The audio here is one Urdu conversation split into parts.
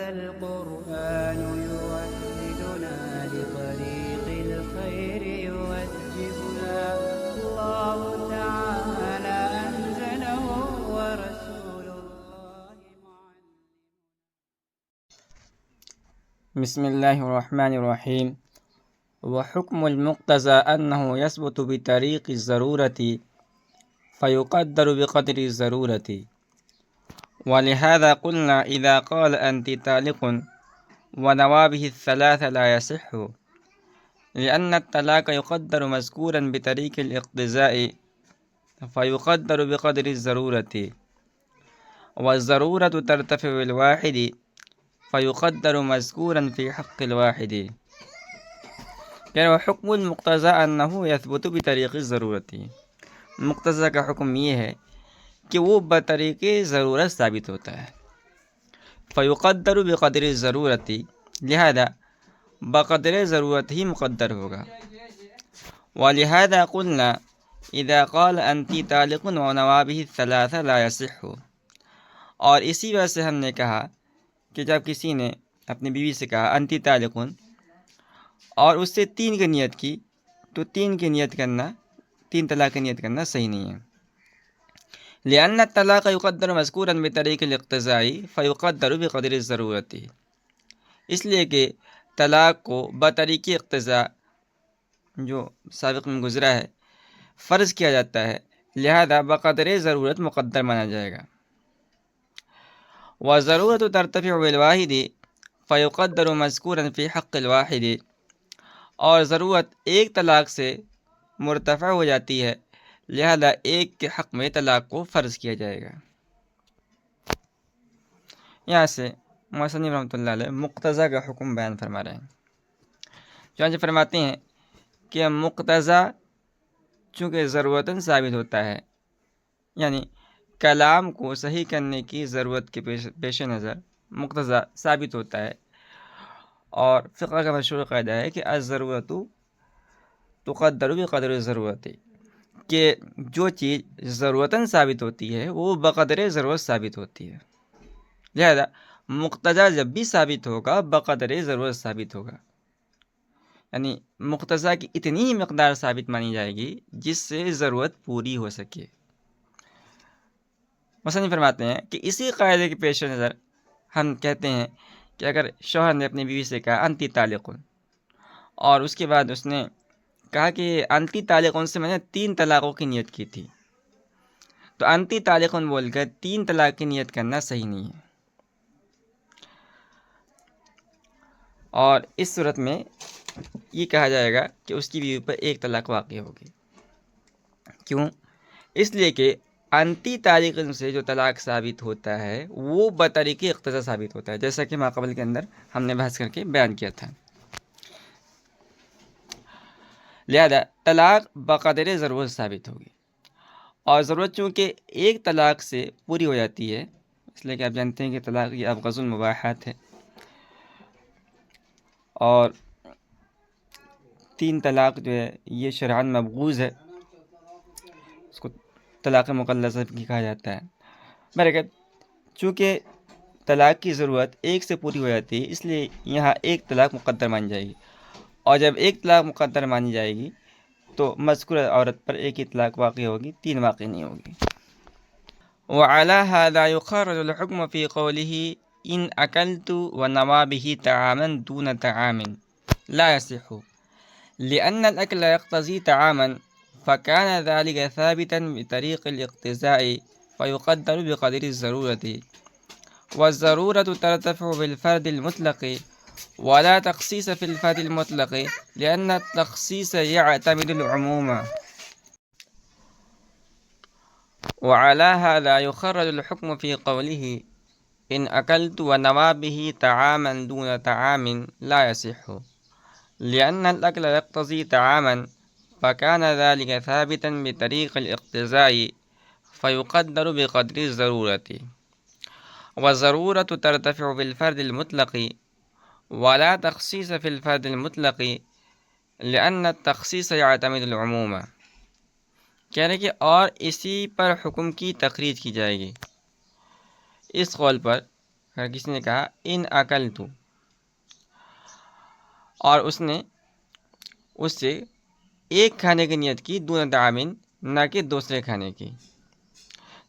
القرآن يوحدنا لطريق الخير يوجهنا الله تعالى أنزله ورسول الله معلم. بسم الله الرحمن الرحيم. وحكم المقتضى أنه يثبت بطريق الضرورة فيقدر بقدر الضرورة، ولهذا قلنا إذا قال أنت طالق ونوابه الثلاثة لا يصح، لأن الطلاق يقدر مذكورا بطريق الاقتضاء فيقدر بقدر الضرورة، والضرورة ترتفع بالواحد فيقدر مذكورا في حق الواحد. حکم المقتضی انہ یثبت بطریق ضرورت، مقتضی کا حکم یہ ہے کہ وہ بطریق ضرورت ثابت ہوتا ہے. فیقدر بقدر ضرورت، لہذا بقدر ضرورت ہی مقدر ہوگا. ولہذا قلنا اذا قال انت طالق ونوابه الثلاثة لا يصح، اور اسی وجہ سے ہم نے کہا کہ جب کسی نے اپنی بیوی سے کہا انت طالق اور اس سے 3 کی نیت کی، تو 3 کی نیت کرنا، 3 طلاق کی نیت کرنا صحیح نہیں ہے. لأن الطلاق يقدر مذکورا بطریق الاقتضاء فيقدر بقدر الضرورت، اس لیے کہ طلاق کو بطریق اقتضاء جو سابق میں گزرا ہے فرض کیا جاتا ہے، لہذا بقدر ضرورت مقدر مانا جائے گا. وضرورت ترتفع بالواحد فيقدر مذکورا في حق الواحد، اور ضرورت ایک طلاق سے مرتفع ہو جاتی ہے، لہذا ایک کے حق میں طلاق کو فرض کیا جائے گا. یہاں سے مصنف رحمۃ اللہ علیہ مقتضی کا حکم بیان فرما رہے ہیں. چنانچہ فرماتے ہیں کہ مقتضی چونکہ ضرورتاً ثابت ہوتا ہے، یعنی کلام کو صحیح کرنے کی ضرورت کے پیش نظر مقتضی ثابت ہوتا ہے. اور فقہ کا مشہور قاعدہ ہے کہ الضرورت تقدر بقدر الضرورت، کہ جو چیز ضرورتاً ثابت ہوتی ہے وہ بقدر ضرورت ثابت ہوتی ہے، لہذا مقتضی جب بھی ثابت ہوگا بقدر ضرورت ثابت ہوگا. یعنی مقتضی کی اتنی ہی مقدار ثابت مانی جائے گی جس سے ضرورت پوری ہو سکے. مثلا فرماتے ہیں کہ اسی قاعدے کے پیش نظر ہم کہتے ہیں کہ اگر شوہر نے اپنی بیوی سے کہا انتی طالق، اور اس کے بعد اس نے کہا کہ انتی طالق سے میں نے 3 طلاقوں کی نیت کی تھی، تو انتی طالق بول کر 3 طلاق کی نیت کرنا صحیح نہیں ہے. اور اس صورت میں یہ کہا جائے گا کہ اس کی بیوی پر 1 طلاق واقع ہوگی. کیوں؟ اس لیے کہ انتی طالق سے جو طلاق ثابت ہوتا ہے وہ بطریق اقتضاء ثابت ہوتا ہے، جیسا کہ ماقبل کے اندر ہم نے بحث کر کے بیان کیا تھا. لہذا طلاق بقدر ضرورت ثابت ہوگی، اور ضرورت چونکہ 1 طلاق سے پوری ہو جاتی ہے، اس لیے کہ آپ جانتے ہیں کہ طلاق یہ ابغض المباحات ہے، اور 3 طلاق جو ہے یہ شرعاً مبغوض ہے، اس کو طلاق مقلصہ بھی کہا جاتا ہے. برکت چونکہ طلاق کی ضرورت 1 سے پوری ہو جاتی ہے، اس لیے یہاں 1 طلاق مقدر مانی جائے گی، اور جب 1 طلاق مقدر مانی جائے گی تو مذکورہ عورت پر 1 ہی طلاق واقع ہوگی، 3 واقع نہیں ہوگی. وعلى هذا يخرج الحكم في قوله إن أكلت ونوابه طعاما دون طعام لا يصح، لأن الأكل يقتضي طعاما فكان ذلك ثابتا بطريق الاقتضاء فيقدر بقدر الضرورة، والضرورة ترتفع بالفرد المطلق ولا تخصيص في الفرد المطلق، لأن التخصيص يعتمد العموم. وعلى هذا يخرج الحكم في قوله إن أكلت ونوابه طعاما دون طعام لا يصح، لأن الأكل يقتضي طعاما فكان ذلك ثابتا بطريق الاقتضاء فيقدر بقدر الضرورة، والضرورة ترتفع بالفرد المطلق ولا تخصيص في الفرد المطلق، لأن التخصيص يعتمد العموم. کہہ رہے کہ اور اسی پر حکم کی تخریج کی جائے گی، اس قول پر اگر کسی نے کہا ان اکلتو اور اس نے اس سے ایک کھانے کی نیت کی دون طعام نہ کہ دوسرے کھانے کی،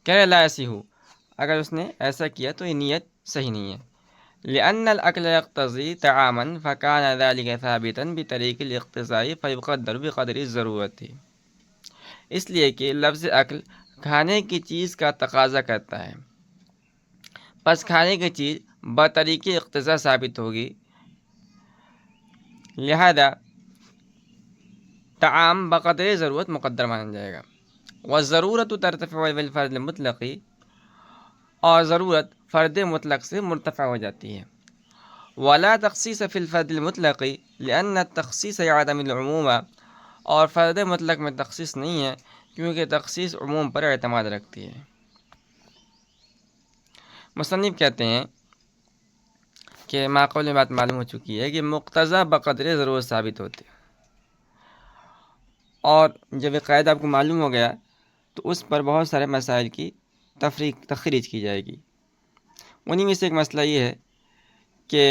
کہہ رہے لا ایسی ہو، اگر اس نے ایسا کیا تو یہ نیت صحیح نہیں ہے۔ لأن الأكل يقتضي طعاما فكان ذلك ثابتا بطريق الاقتضاء فيقدر بقدر الضرورت، اس لیے کہ لفظ اکل کھانے کی چیز کا تقاضا کرتا ہے، پس کھانے کی چیز بطریق اقتضاء ثابت ہوگی، لہذا طعام بقدر ضرورت مقدر مانا جائے گا۔ والضرورت ترتفع بالفرد المطلق، اور ضرورت فرد مطلق سے مرتفع ہو جاتی ہے۔ ولا تخصیص فی الفرد المطلق لأن التخصیص يعتمد العموم، اور فرد مطلق میں تخصیص نہیں ہے کیونکہ تخصیص عموم پر اعتماد رکھتی ہے۔ مصنف کہتے ہیں کہ ماقبل میں بات معلوم ہو چکی ہے کہ مقتضی بقدر ضرورت ثابت ہوتے ہیں، اور جب یہ قاعدہ آپ کو معلوم ہو گیا تو اس پر بہت سارے مسائل کی تخریج کی جائے گی۔ انہی میں سے ایک مسئلہ یہ ہے کہ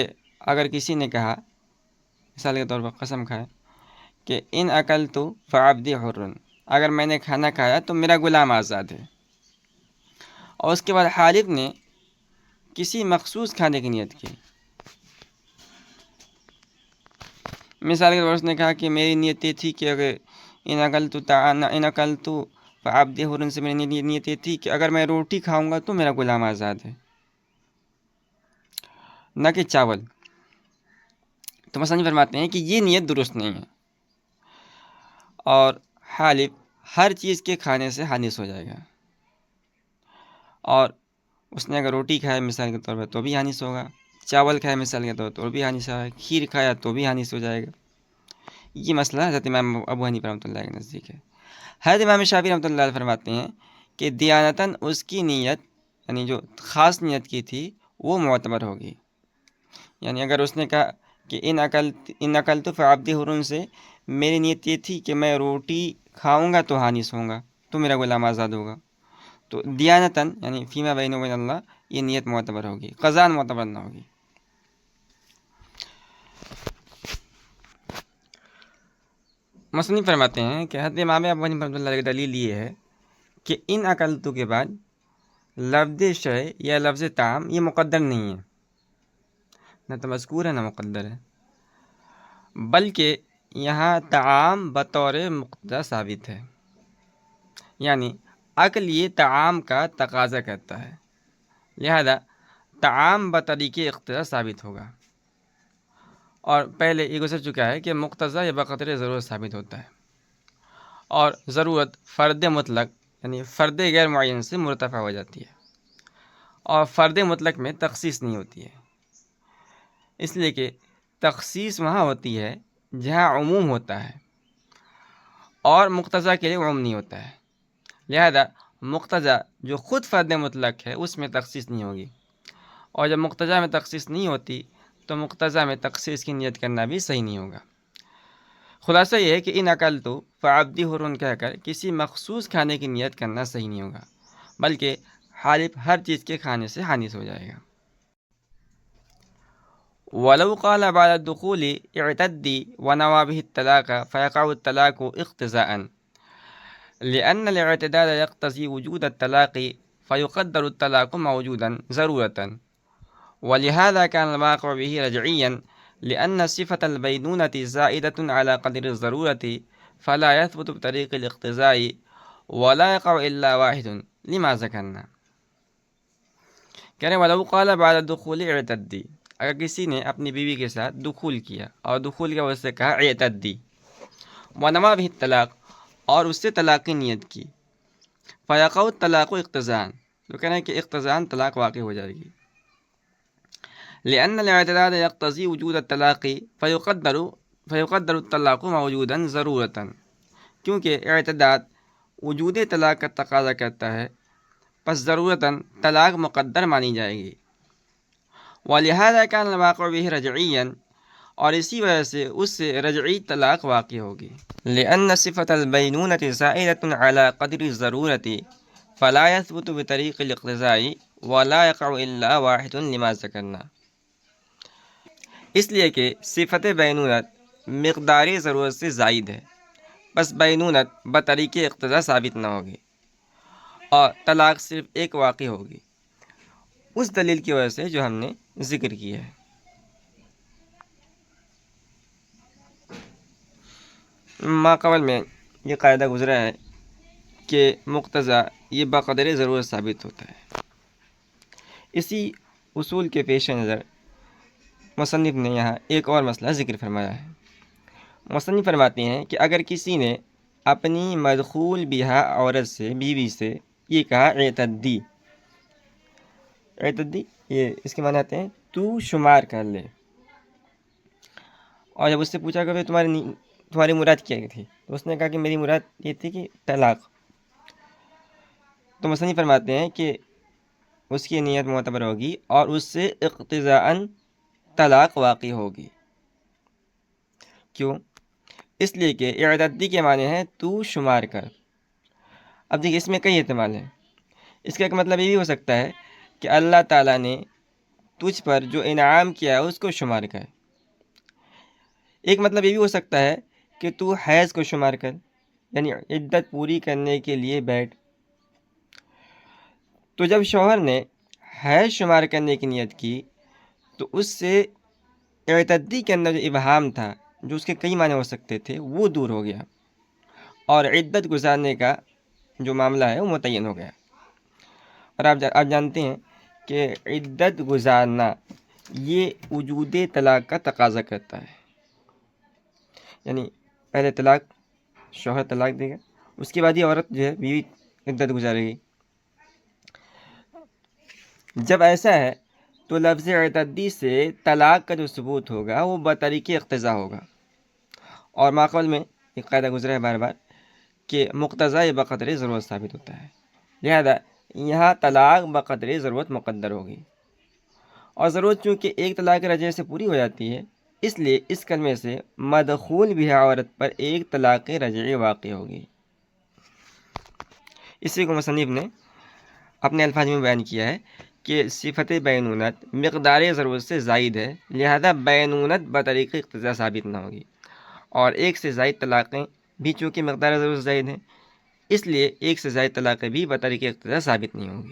اگر کسی نے کہا، مثال کے طور پر قسم کھائے کہ ان اکلت فعبدی حر، اگر میں نے کھانا کھایا تو میرا غلام آزاد ہے، اور اس کے بعد حالف نے کسی مخصوص کھانے کی نیت کی، مثال کے طور پر اس نے کہا کہ میری نیت یہ تھی کہ اگر ان اکلت فعبدی حر سے میری نیت یہ تھی کہ اگر میں روٹی کھاؤں گا تو میرا غلام آزاد ہے، نہ کہ چاول، تو مصنف فرماتے ہیں کہ یہ نیت درست نہیں ہے، اور حالف ہر چیز کے کھانے سے حانث ہو جائے گا، اور اس نے اگر روٹی کھایا مثال کے طور پر تو بھی حانث ہوگا، چاول کھایا مثال کے طور پر تو بھی حانث ہوگا، کھیر کھایا تو بھی حانث ہو جائے گا۔ یہ مسئلہ حضرت امام ابو حنیفہ رحمۃ اللہ کے نزدیک ہے۔ حضرت امام شافعی رحمۃ اللہ علیہ فرماتے ہیں کہ دیانتاً اس کی نیت، یعنی جو خاص نیت کی تھی وہ معتبر ہوگی، یعنی اگر اس نے کہا کہ ان اکلت فعبدی حر سے میری نیت یہ تھی کہ میں روٹی کھاؤں گا تو حانث ہوں گا تو میرا غلام آزاد ہوگا، تو دیانتاً یعنی فیما بین و بین اللہ یہ نیت معتبر ہوگی، قضاء معتبر نہ ہوگی۔ مصنف فرماتے ہیں کہ حضرت امام ابو حنیفہ رحمۃ اللہ کی دلیل یہ ہے کہ ان اکلتو کے بعد لفظ شے یا لفظ طعام یہ مقدر نہیں ہے، نہ تو مذکور ہے نہ مقدر ہے، بلکہ یہاں طعام بطور مقتضی ثابت ہے، یعنی عقل یہ طعام کا تقاضا کرتا ہے، لہذا طعام بطریق اقتضا ثابت ہوگا، اور پہلے یہ گزر چکا ہے کہ مقتضی یا بقدر ضرورت ثابت ہوتا ہے، اور ضرورت فرد مطلق یعنی فرد غیر معین سے مرتفع ہو جاتی ہے، اور فرد مطلق میں تخصیص نہیں ہوتی ہے، اس لیے کہ تخصیص وہاں ہوتی ہے جہاں عموم ہوتا ہے، اور مقتضی کے لیے عموم نہیں ہوتا ہے، لہذا مقتضی جو خود فرد مطلق ہے اس میں تخصیص نہیں ہوگی، اور جب مقتضی میں تخصیص نہیں ہوتی تو مقتضی میں تخصیص کی نیت کرنا بھی صحیح نہیں ہوگا۔ خلاصہ یہ ہے کہ ان اکلت فعبدی حر کہہ کر کسی مخصوص کھانے کی نیت کرنا صحیح نہیں ہوگا، بلکہ حالف ہر چیز کے کھانے سے حانث ہو جائے گا۔ ولو قال بعد الدخول اعتدی ونوى به الطلاق فيقع الطلاق اقتضاء، لأن الاعتداد يقتضي وجود الطلاق فيقدر الطلاق موجودا ضرورة، ولهذا كان الواقع به رجعيا لأن صفة البينونة زائدة على قدر الضرورة فلا يثبت بطريق الاقتضاء ولا يقع إلا واحد لما ذكرنا۔ کہہ رہے ولو قال بعد الدخول اعتدی، اگر کسی نے اپنی بیوی کے ساتھ دخول کیا اور دخول کی وجہ سے کہا اعتدی، ونوى به الطلاق اور اس سے طلاق کی نیت کی، فيقع الطلاق اقتضاء، تو کہہ رہے ہیں کہ اقتضاء طلاق واقع ہو جائے گی، لأن الاعتداد يقتضي وجود الطلاق فيقدر الطلاق موجودا ضرورة، کیونکہ اعتداد وجود طلاق کا تقاضا کرتا ہے، پس ضرورتاً طلاق مقدر مانی جائے گی۔ ولهذا كان الواقع به رجعيا، اور اسی وجہ سے اس سے رجعی طلاق واقع ہوگی، لأن صفة البينونة زائدة على قدر الضرورة فلا يثبت بطريق الاقتضاء ولا يقع الا واحد لما ذکرنا، اس لیے کہ صفت بینونت مقداری ضرورت سے زائد ہے، بس بینونت بطریق اقتضا ثابت نہ ہوگی اور طلاق صرف ایک واقع ہوگی، اس دلیل کی وجہ سے جو ہم نے ذکر کی ہے۔ ما قبل میں یہ قاعدہ گزرا ہے کہ مقتضا یہ بقدر ضرورت ثابت ہوتا ہے۔ اسی اصول کے پیش نظر مصنف نے یہاں ایک اور مسئلہ ذکر فرمایا ہے۔ مصنف فرماتے ہیں کہ اگر کسی نے اپنی مدخول بہا عورت سے، بیوی سے یہ کہا اعتدی، اعتدی یہ اس کے معنی آتے ہیں تو شمار کر لے، اور جب اس سے پوچھا کہ تمہاری مراد کیا تھی، تو اس نے کہا کہ میری مراد یہ تھی کہ طلاق، تو مصنف فرماتے ہیں کہ اس کی نیت معتبر ہوگی اور اس سے اقتضاءً طلاق واقع ہوگی۔ کیوں؟ اس لیے کہ اعتدی کے معنی ہے تو شمار کر۔ اب دیکھیے اس میں کئی احتمال ہیں۔ اس کا ایک مطلب یہ بھی ہو سکتا ہے کہ اللہ تعالیٰ نے تجھ پر جو انعام کیا ہے اس کو شمار کر۔ ایک مطلب یہ بھی ہو سکتا ہے کہ تو حیض کو شمار کر، یعنی عدت پوری کرنے کے لیے بیٹھ۔ تو جب شوہر نے حیض شمار کرنے کی نیت کی تو اس سے اعتدی کے اندر جو ابہام تھا، جو اس کے کئی معنی ہو سکتے تھے، وہ دور ہو گیا اور عدت گزارنے کا جو معاملہ ہے وہ متعین ہو گیا۔ اور آپ جانتے ہیں کہ عدت گزارنا یہ وجود طلاق کا تقاضا کرتا ہے، یعنی پہلے طلاق، شوہر طلاق دے گا، اس کے بعد یہ عورت جو ہے بیوی عدت گزارے گی۔ جب ایسا ہے تو لفظ اعتدی سے طلاق کا جو ثبوت ہوگا وہ بطریق اقتضا ہوگا، اور ماقبل میں ایک قاعدہ گزرا ہے بار بار کہ مقتضا یہ بقدر ضرورت ثابت ہوتا ہے، لہذا یہاں طلاق بقدر ضرورت مقدر ہوگی، اور ضرورت چونکہ ایک طلاق رجعی سے پوری ہو جاتی ہے، اس لیے اس کلمے سے مدخول بہا عورت پر ایک طلاق رجعی واقع ہوگی۔ اسی کو مصنف نے اپنے الفاظ میں بیان کیا ہے کہ صفت بینونت مقدار ضرورت سے زائد ہے، لہذا بینونت بطریق اقتضا ثابت نہ ہوگی، اور ایک سے زائد طلاقیں بھی چونکہ مقدار ضرورت سے زائد ہیں، اس لیے ایک سے زائد طلاقیں بھی بطریق اقتضا ثابت نہیں ہوں گی۔